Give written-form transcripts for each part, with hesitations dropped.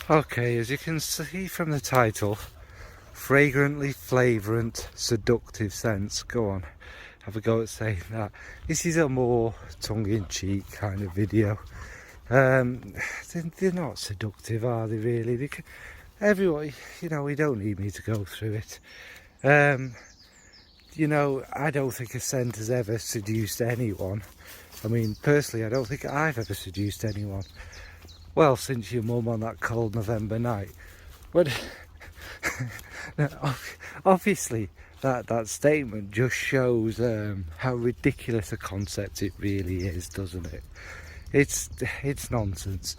Okay, as you can see from the title, Fragrantly Flagarent Seductive Scents. Go on, have a go at saying that. This is a more tongue-in-cheek kind of video. They're not seductive, are they really? Everyone, you know, we don't need me to go through it. You know, I don't think a scent has ever seduced anyone. I mean, personally, I don't think I've ever seduced anyone. Well, since your mum on that cold November night. But obviously, that statement just shows how ridiculous a concept it really is, doesn't it? It's nonsense.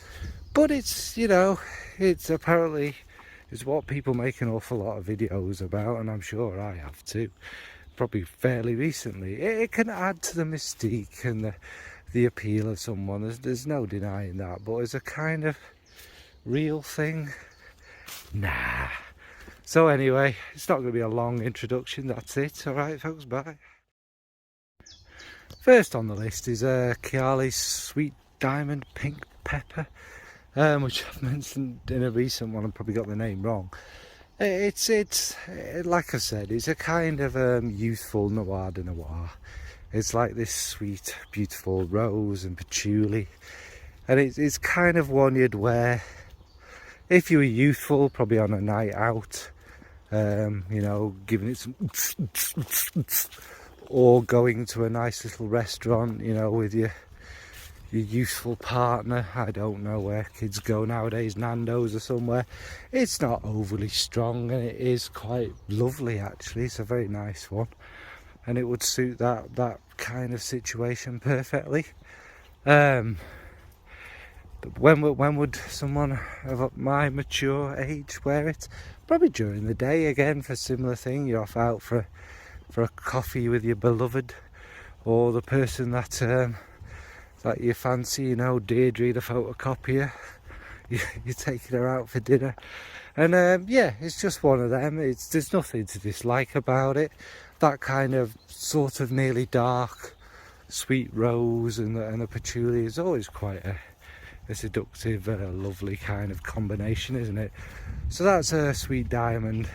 But it's, you know, it's apparently is what people make an awful lot of videos about, and I'm sure I have too. Probably fairly recently. It can add to the mystique and the appeal of someone. There's no denying that. But as a kind of real thing, nah. So anyway, it's not going to be a long introduction. That's it. All right, folks. Bye. First on the list is Kayali's Sweet Diamond Pink Pepper, which I've mentioned in a recent one. I probably got the name wrong. It's like I said, it's a kind of youthful Nawada Noir. It's like this sweet, beautiful rose and patchouli, and it's kind of one you'd wear if you were youthful, probably on a night out, you know, giving it some or going to a nice little restaurant, you know, with your youthful partner. I don't know where kids go nowadays, Nando's or somewhere. It's not overly strong, and it is quite lovely actually. It's a very nice one, and it would suit that kind of situation perfectly. But when would someone of my mature age wear it? Probably during the day, again, for a similar thing. You're off out for a coffee with your beloved, or the person that you fancy, you know, Deirdre the photocopier. You're taking her out for dinner, and yeah, it's just one of them. There's nothing to dislike about it. That kind of sort of nearly dark sweet rose and the patchouli is always quite a seductive, lovely kind of combination, isn't it? So that's a Sweet Diamond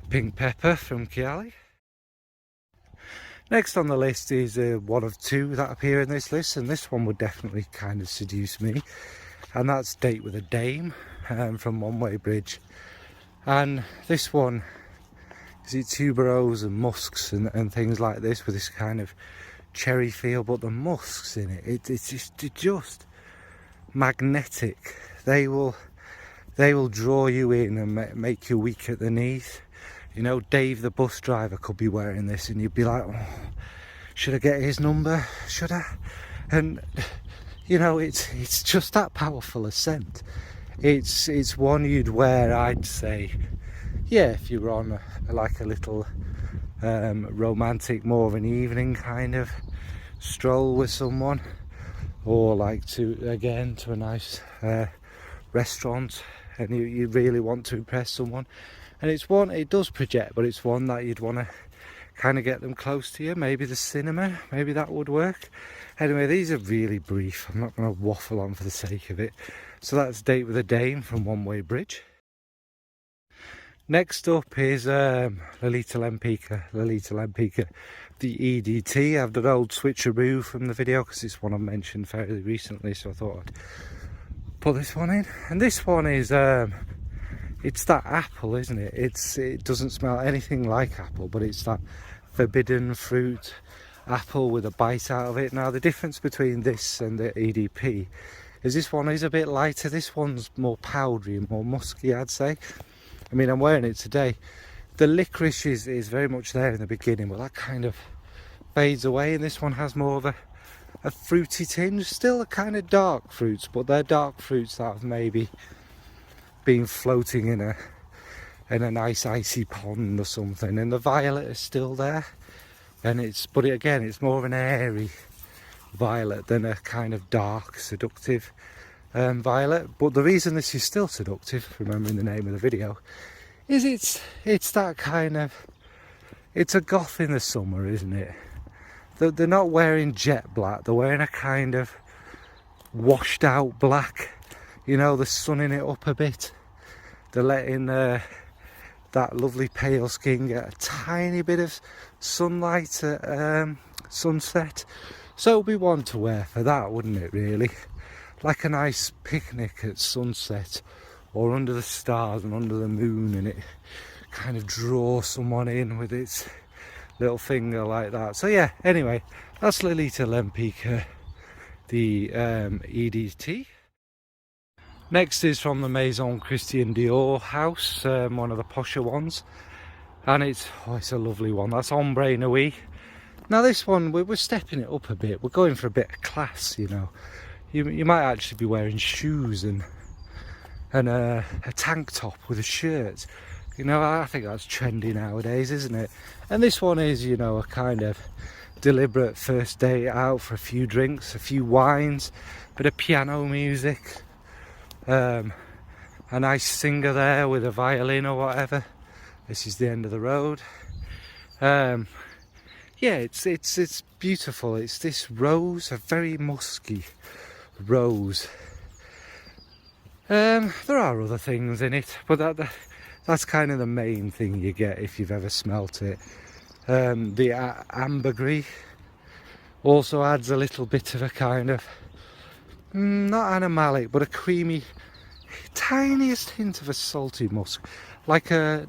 Pink Pepper from Kayali. Next on the list is one of two that appear in this list, and this one would definitely kind of seduce me, and that's Date with a Dame from One Way Bridge. And this one is tuberose and musks and things like this, with this kind of cherry feel, but the musks in it, it's just magnetic. They will draw you in and make you weak at the knees. You know, Dave the bus driver could be wearing this, and you'd be like, oh, should I get his number? Should I? And you know, it's just that powerful a scent. It's one you'd wear, I'd say, yeah, if you were on like a little romantic, more of an evening kind of stroll with someone, or like to a nice restaurant, and you really want to impress someone. And it's one, it does project, but it's one that you'd want to kind of get them close to you. Maybe the cinema, maybe that would work. Anyway, these are really brief. I'm not going to waffle on for the sake of it. So that's Date with a Dame from One Way Bridge. Next up is Lolita Lempica, the EDT. I've done an old switcheroo from the video because it's one I mentioned fairly recently, so I thought I'd put this one in. And this one is it's that apple, isn't it? It doesn't smell anything like apple, but it's that forbidden fruit apple with a bite out of it. Now the difference between this and the EDP is this one is a bit lighter. This one's more powdery and more musky, I'd say. I mean, I'm wearing it today. The licorice is very much there in the beginning, but that kind of fades away, and this one has more of a fruity tinge. Still a kind of dark fruits, but they're dark fruits that have maybe been floating in a nice icy pond or something, and the violet is still there, and it's more of an airy violet than a kind of dark seductive violet. But the reason this is still seductive, remembering the name of the video, is it's that kind of, it's a goth in the summer, isn't it? They're not wearing jet black, they're wearing a kind of washed out black. you know, they're sunning it up a bit. They're letting that lovely pale skin get a tiny bit of sunlight at sunset. So it'll be one to wear for that, wouldn't it, really? Like a nice picnic at sunset, or under the stars and under the moon, and it kind of draws someone in with its little finger like that. So yeah, anyway, that's Lolita Lempica, the EDT. Next is from the Maison Christian Dior house, one of the posher ones, and it's a lovely one. That's Ombre Nuit. Now this one, we're stepping it up a bit. We're going for a bit of class, you know. You might actually be wearing shoes and a tank top with a shirt. You know, I think that's trendy nowadays, isn't it? And this one is, you know, a kind of deliberate first day out for a few drinks, a few wines, bit of piano music. A nice singer there with a violin or whatever. This is the end of the road. Yeah, it's beautiful. It's this rose, a very musky rose. There are other things in it, but that's kind of the main thing you get if you've ever smelt it. The ambergris also adds a little bit of a kind of not animalic, but a creamy, tiniest hint of a salty musk,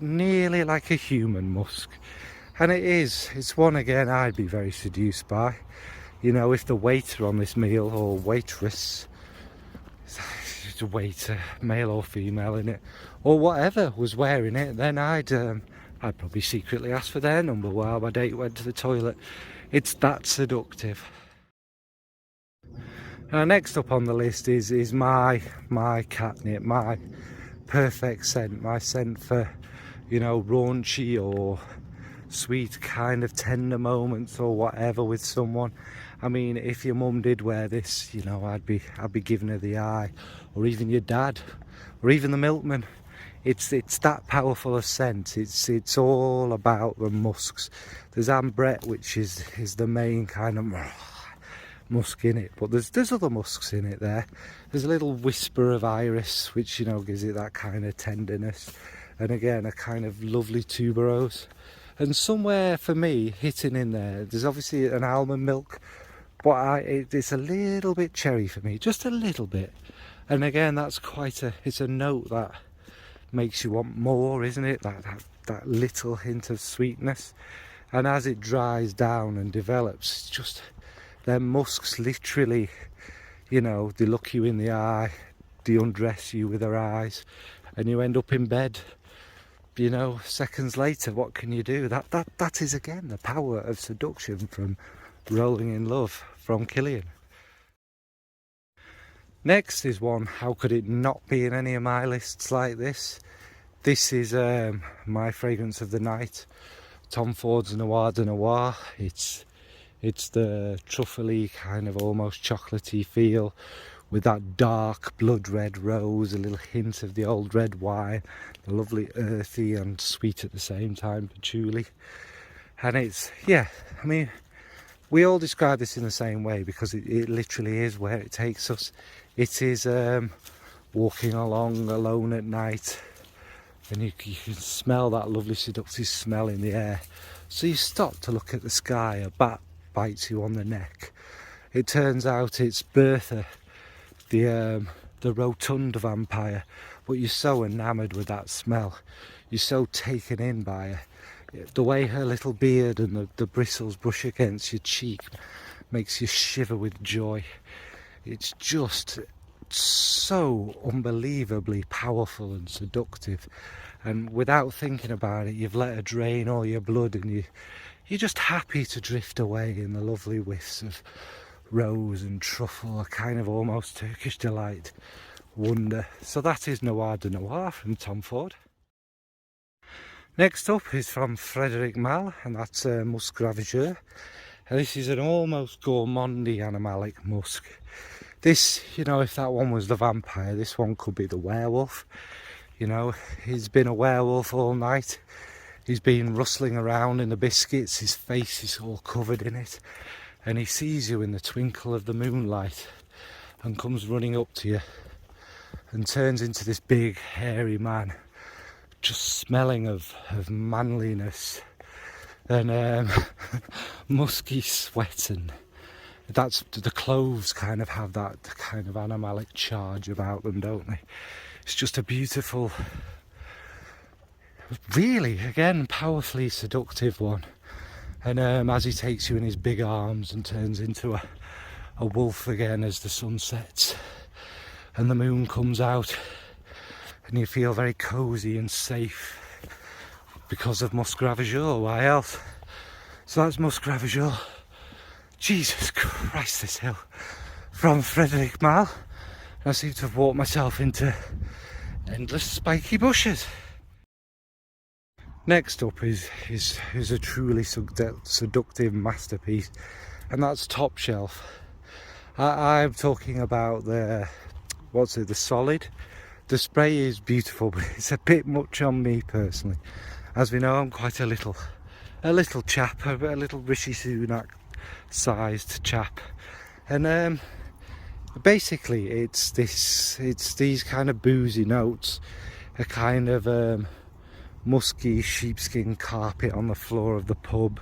nearly like a human musk. And it's one again I'd be very seduced by. You know, if the waiter on this meal, or waitress, waiter, male or female in it, or whatever, was wearing it, then I'd probably secretly ask for their number while my date went to the toilet. It's that seductive. Next up on the list is my catnip, my perfect scent, my scent for, you know, raunchy or sweet kind of tender moments or whatever with someone. I mean, if your mum did wear this, you know, I'd be giving her the eye, or even your dad, or even the milkman. It's that powerful a scent. It's all about the musks. There's ambrette, which is the main kind of musk in it, but there's other musks in it there. There's a little whisper of iris, which, you know, gives it that kind of tenderness, and again a kind of lovely tuberose. And somewhere for me hitting in there's obviously an almond milk, but it's a little bit cherry for me, just a little bit. And again, that's it's a note that makes you want more, isn't it? That little hint of sweetness. And as it dries down and develops, it's just, their musks literally, you know, they look you in the eye, they undress you with their eyes, and you end up in bed, you know, seconds later. What can you do? That is again the power of seduction from Rolling in Love from Kilian. Next is one, how could it not be in any of my lists like this? This is my fragrance of the night, Tom Ford's Nawada Noir. It's the truffly kind of almost chocolatey feel, with that dark blood red rose, a little hint of the old red wine, the lovely earthy and sweet at the same time patchouli. And it's, yeah, I mean, we all describe this in the same way because it literally is where it takes us. It is walking along alone at night, and you can smell that lovely seductive smell in the air. So you stop to look at the sky, a bat bites you on the neck. It turns out it's Bertha, the rotund vampire, but you're so enamoured with that smell. You're so taken in by her. The way her little beard and the bristles brush against your cheek makes you shiver with joy. It's just so unbelievably powerful and seductive, and without thinking about it, you've let her drain all your blood, and you're just happy to drift away in the lovely whiffs of rose and truffle, a kind of almost Turkish delight wonder. So that is Nawada Noir from Tom Ford. Next up is from Frédéric Malle, and that's Muskravager. And this is an almost gourmandy animalic musk. This, you know, if that one was the vampire, this one could be the werewolf. You know, he's been a werewolf all night. He's been rustling around in the biscuits, his face is all covered in it, and he sees you in the twinkle of the moonlight and comes running up to you and turns into this big hairy man, just smelling of manliness and musky sweat, and that's the clothes kind of have that kind of animalic charge about them, don't they? It's just a beautiful, really, again, powerfully seductive one. And as he takes you in his big arms and turns into a wolf again as the sun sets and the moon comes out, and you feel very cosy and safe because of Muskravager. Why else? So that's Muskravager. Jesus Christ, this hill from Frederick Mal. I seem to have walked myself into endless spiky bushes. Next up is a truly seductive masterpiece, and that's Top Shelf. I'm talking about the solid. The spray is beautiful, but it's a bit much on me personally. As we know, I'm quite a little chap, a little Rishi Sunak sized chap, and basically it's these kind of boozy notes, a kind of musky sheepskin carpet on the floor of the pub,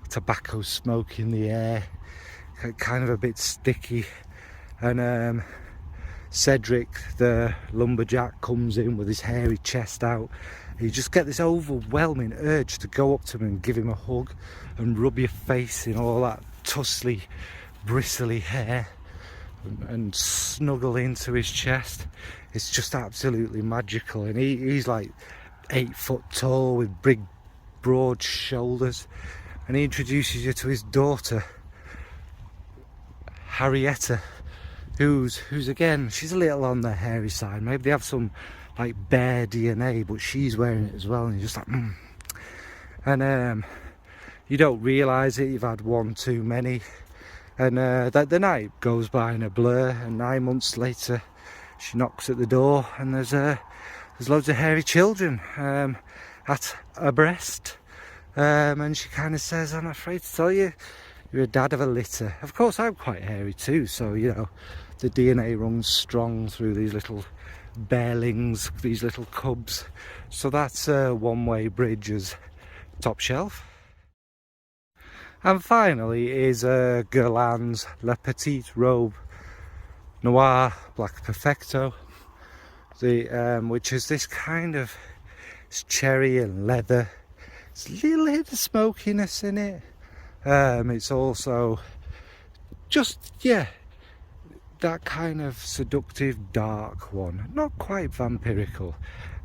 tobacco smoke in the air, kind of a bit sticky, and Cedric the lumberjack comes in with his hairy chest out. You just get this overwhelming urge to go up to him and give him a hug and rub your face in all that tussly, bristly hair and snuggle into his chest. It's just absolutely magical, and he's like 8 foot tall with big broad shoulders, and he introduces you to his daughter Harrietta, who's again, she's a little on the hairy side. Maybe they have some like bear DNA, but she's wearing it as well, and you're just like and you don't realise it, you've had one too many, and the night goes by in a blur, and 9 months later she knocks at the door, and there's loads of hairy children at her breast, and she kind of says, I'm afraid to tell you, you're a dad of a litter. Of course, I'm quite hairy too, so you know, the DNA runs strong through these little bearlings, these little cubs. So that's a one-way bridge as Top Shelf. And finally is Guerlain's Le Petit Robe Noir Black Perfecto, which is this kind of, it's cherry and leather. It's a little hit of smokiness in it. It's also just, yeah, that kind of seductive dark one, not quite vampirical,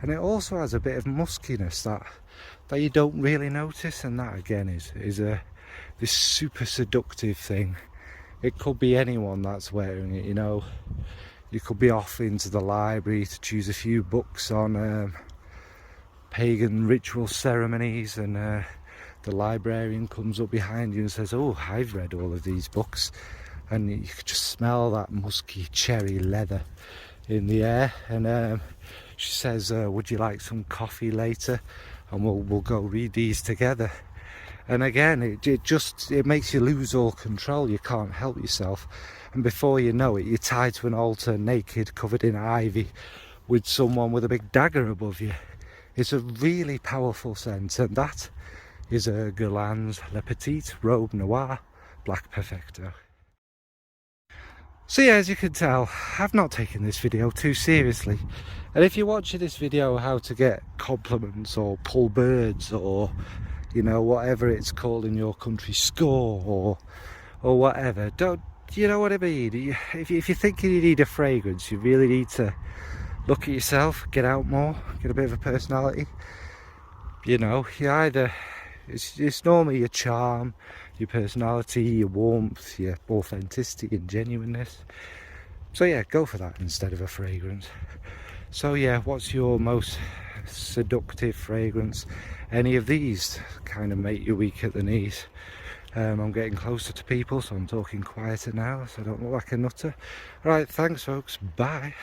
and it also has a bit of muskiness that you don't really notice, and that again is this super seductive thing. It could be anyone that's wearing it, you know. You could be off into the library to choose a few books on pagan ritual ceremonies, and the librarian comes up behind you and says, oh, I've read all of these books, and you could just smell that musky cherry leather in the air, and she says, would you like some coffee later, and we'll go read these together. And again, it makes you lose all control. You can't help yourself, and before you know it, you're tied to an altar, naked, covered in ivy, with someone with a big dagger above you. It's a really powerful scent, and that is Guerlain's Le Petit Robe Noir Black Perfecto. So yeah, as you can tell, I've not taken this video too seriously, and if you're watching this video how to get compliments or pull birds, or you know, whatever it's called in your country, score or whatever, don't, you know what I mean? If you're thinking you need a fragrance, you really need to look at yourself, get out more, get a bit of a personality. You know, you either, it's normally your charm, your personality, your warmth, your authenticity and genuineness. So yeah, go for that instead of a fragrance. So yeah, what's your most seductive fragrance? Any of these kind of make you weak at the knees? I'm getting closer to people, so I'm talking quieter now, so I don't look like a nutter. Right, thanks folks, bye.